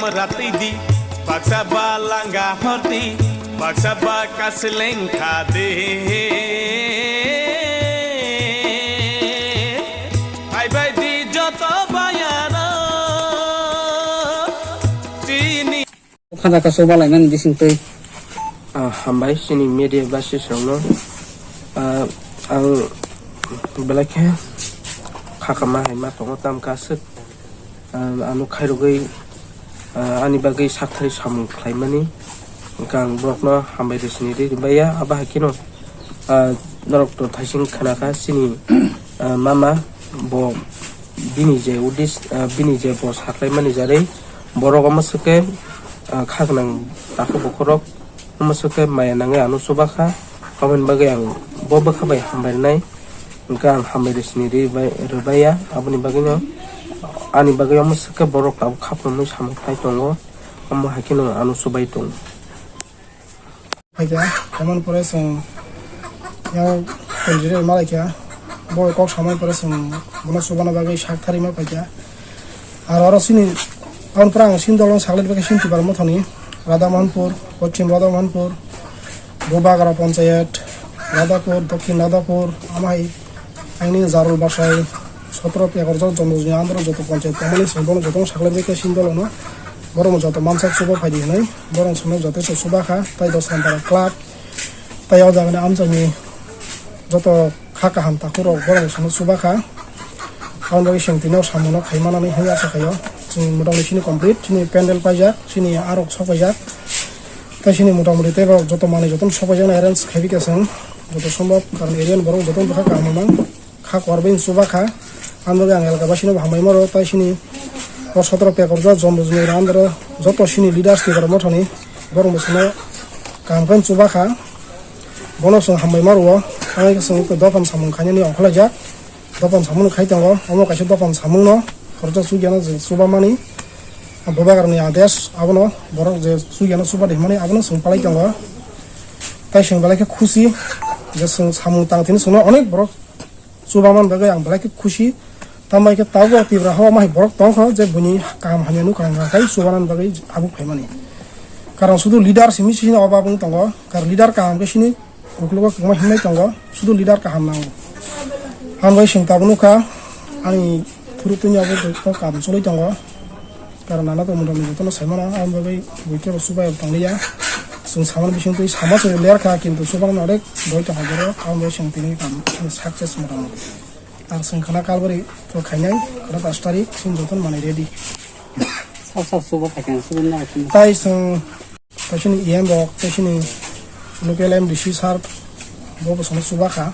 rati di paksa balangga hoti paksa bakas lengka de ai bai di joto bayara tini khana ka soba lai man bising tei hambai sini media basis songno ang belakhe khakama hai ma tongo tam kasuk anu khairogai ani bagai sakthari samung khlaimani gang brokno hambai resini ri baya aba hakino norok to thaising khanaka sini mama bo bini je udis bini je bo saklaimani jare borok amasuke khagnang takho bokorok amasuke maya nange anu subakha kamen bagai ang bo bakhabai hambai nai gang hambai resini ri baya abuni bagino ani bagai amasuke borok ab khapno samung khai tongo amo hakino anu subai tong Faida, kaman pore song yang konjire malai kya, boy kok samai pore song bona subana bagai sakthari ma faida. Aro sini kawan perang sindolong saklet bagai sinti bar mothoni Radhamanpur, Pochim Radhamanpur, Bobagara Panchayat, Radhapur, Dokhin Radhapur, amai aini Zarul Basai, 17 ekor জমি আন্দোলন যত পঞ্চায়েত তামানি সম্পূর্ণ যত saklet bagai sindolong no borong joto mamsak suba phadi nai borong sono joto suba kha tai 10 nampar club tai au jagane amjani joto khaka hamta khoro borong sono suba kha kaun bagi sengtino samono khaimana ni haya sa khayo sing motamoti sini complete sini pendel paja sini arok sopaja tai sini motamoti te joto mane joto sopaja na arrange khabi kasen joto সম্ভব karon area borong joto kha kamamang kha korbein suba kha amroge angel ka basino hamai maro tai sini 17 ekor জমি আন্দর যত সিনি leaders কে গর মঠনি গরম বসনে কামকান চুবাখা বনসং হামবাই মারো আমি song তো দফান সামুং খানি অখলা যা দফান সামুং খাইতাঙ্গ আমো কাছে দফান সামুং ন খরচ সুগিয়ানো যে সুবা মানি ববা কারণে আদেশ আবনো বড় যে সুগিয়ানো সুবা দে মানে আবনো সং পালাইতাঙ্গ তাই সং বালাকে খুশি যে সং সামুং তাংতিন সং অনেক বড় সুবা মান বাগে আং বালাকে খুশি tamai ke tawo tibra hawa mai borok tongkho je buni kam hanyanu kanga kai subanan bagai abu phaimani karon sudu leader simi sini obabung tongo kar leader kam ke sini uklugo kama himai tongo sudu leader ka hamnang hambai sing tabunu ka ani thurutunya abu to kam soloi tongo karon nana to mudam ni to saimana am bagai buike subai tongliya sung saman bising tui sama so leer ka kintu subanan orek boita hagero am bai sing tini kam success mudam আর সংখ্যানা কালবারি তো খাইনাই আর 5 তারিখ scene যতন মানে ready সব সুবা থাকেন সুবিন না তাই song তাইনি EM বক তাইনি local M DC সার Bob সম সুবাখা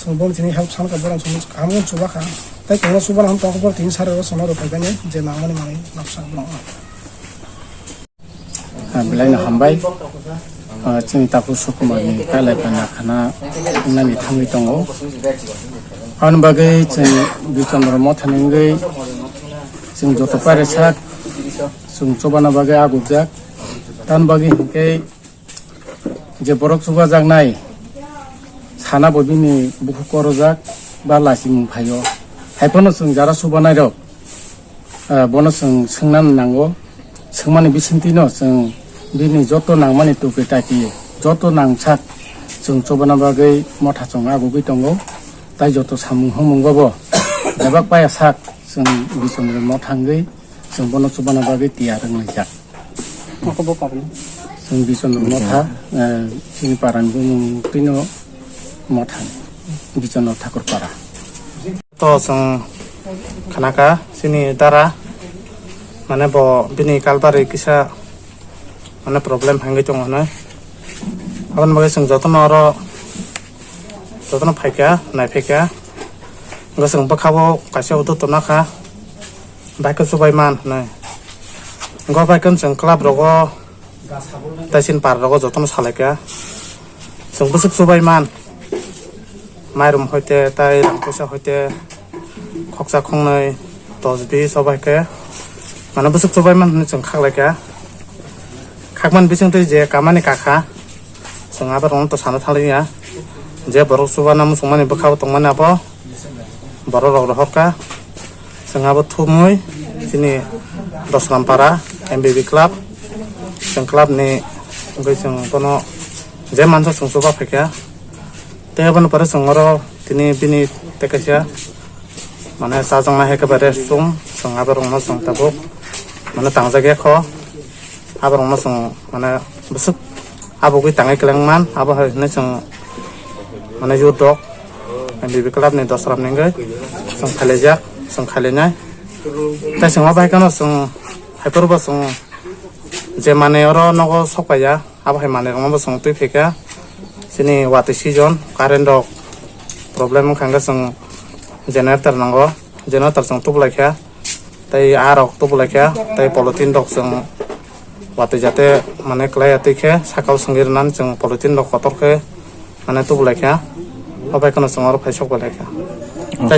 সং বম তিনি হেল্প সান কা বরং সম কামন সুবাখা তাই কোন সুবান হাম তক পর 3 সার সম র পাইগানে যে নামানি মানে নকশা বং belai na hambai chini tapu sukumani kalai pana khana nani thamui tongo an bagai ching bichandra mothaningai ching joto pare sak sung chobana bagai agujak tan bagai hinkai je borok suba jagnai sana bobini buku korojak ba lasing phayo haipono sung jara subanai rok bono sung sungnan nango sungmani bisintino sung bini joto nangmani tupi taki joto nangsak sung chobana bagai motha chong agugui tongo tai joto samung homunggo bo debak paya sak sung bisomre mothanggai sung bono chobana bagai tia rongjak ako bo paben sung bisomre motha sini paran bumung tino motha bisono thakur para তো song খানাকা সিনি দারা মানে ব বিনি কালবারে কিসা মানে problem হাঙ্গি তং হনে আবন বাগে song যতন ফাইকা নাই ফাইকা গসং বখাবো কাছে উতো তনাখা বাইক সুবাই মান নাই গ বাইকন সং ক্লাব রগো তাইসিন পার রগো যতন সালাইকা সং বসুক সুবাই মান মাইরুম হইতে তাই রাংপয়সা হইতে খকসা খংनै 10-20 সবাইকে মানে বসুক সুবাই মান সং খাগলাইকা খাকমান বিসং তৈ যে কামানি কাখা sung apa rong to sana thali ya je borok suba nam sungmani bokhaw tongmani abo borok rok rohka sung abo thumui sini 10 lampara MBB club जों club ni जों pono je manso जों soba phaikya te ban pare जों oro tini bini tekasia mane sajang na hekabare sum जों abarong no जों tabuk mane tangjage kho abarong no जों mane besuk abogui tangai kelangman abo ne जों mane yudok MBB club ni dosram ningai जों khalejak जों khalenai ta जों abai kano जों hyperbo जों je mane oro nogo sokpaya abo hai mane rongbo जों tui phika sini wati season current rok problem khanga जों generator nango generator जों tubulakha tai arok tubulakha tai polythene rok जों wati jate mane klai atikhe sakau sungirnan जों polythene rok kotorkhe mane tubulakha abai kano जों oro phai sokbalakha